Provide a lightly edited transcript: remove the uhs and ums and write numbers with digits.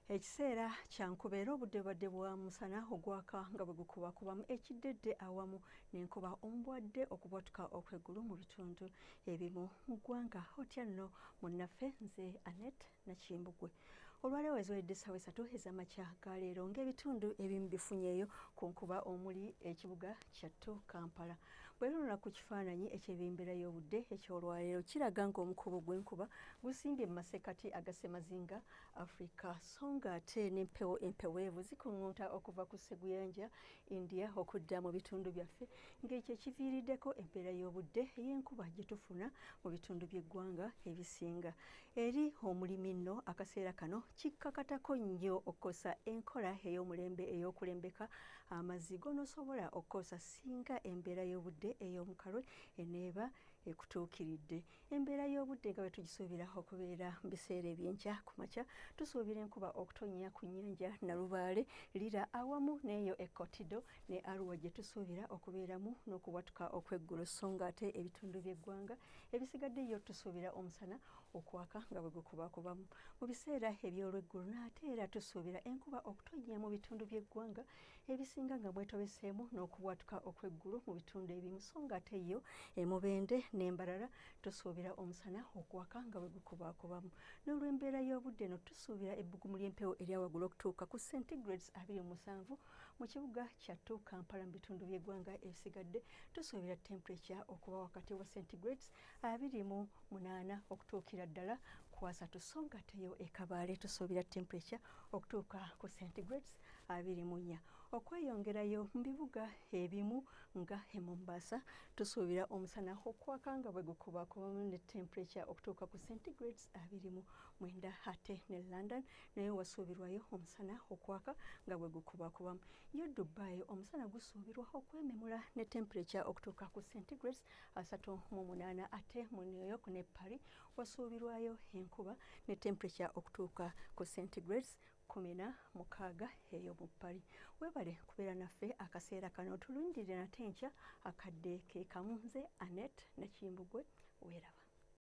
Ekiseera kyankuba era obudde badde bwa musana ogwaka nga bwe gukubakubamu ekiddedde awamu n'enkuba omubwadde okubwatuka okw'eggulu mu bitundu ebimu mu ggwanga. Otya nno munnaffe nze Annet Nakimbwe. Olwaleero eziwedde essaawa 3 ez'amakya ga leero ng'ebitundu ebimu bifunyeeyo ku nkuba omuli ekibuga kyattu Kampala. Bwe tunula ku kifaananyi eky'ebimbeera y'obudde eky'olwaleero kiraga ng'omukubo gw'enkuba gusimbye mu masekkati agasemazinga Africa. Nga ate n'empewo empeweevu zikuŋŋunta okuva ku sseguyanja India okudda mu bitundu byaffe ng'ekyo kiviiriddeko embeera y'obudde ey'enkuba gye tufuna mu bitundu by'eggwanga ebisinga. Eri omulimi nno akaseera kano kikkakatako nnyo okukosa enkola ey'omulembe ey'okulembeka amazzi g'onoosobola okukosa singa embeera y'obudde ey'omukalwe eneeba ekutuukiridde. Embeera y'obudde nga bwe tugisuubira okubeera mu biseera eby'enkya ku makya, tusuubira enkuba okutonnya ku nnyanja Nalubaale, Lira awamu n'eyo e Kotido ne Arua gye tusuubira okubeeramu n'okubwatuka okw'eggulu, so nga ate ebitundu by'eggwanga ebisigaddeyo tusuubira omusana okwaka nga bwe gukubakubamu. Mu biseera eby'olweggulo n'ate era tusuubira enkuba okutonnya mu bitundu by'eggwanga ebisinga nga mwetobeseemu n'okubwatuka okw'eggulu mu bitundu ebimu, so nga ate yo Mubende n'Embarara tusuubira omusana okwaka nga bwe gukubakubamu. N'olw'embeera y'obudde no tusuubira ebbugumu ly'empewo erya waggulu okutuuka ku centigrades 27 mu kibuga kyattu Kampala. Mu bitundu by'eggwanga ebisigadde tusuubira temperature okuba wakati wa centigrades 28 okutuukira ddala ku 3, so nga ate yo e Kabaale tusuubira temperature okutuuka ku centigrades 24. Okweyongerayo mu bibuga ebimu nga e Mombasa tusuubira omusana okwaka nga bwe gukubakubamu ne temperature okutuuka ku centigrades 29. Ate ne London nayo wasuubirwayo omusana okwaka nga bwe gukubakubamu. Yo Dubai omusana gusuubirwa okwememula ne temperature okutuuka ku centigrades 38. Ate mu New York ne Paris wasuubirwayo enkuba ne temperature okutuuka ku centigrades 16 eyo mu Paris. Weebale kubeera naffe akaseera kano, tulundirire nate enkya akadde ke kamu. Nze Annet Nakimbwe, weeraba.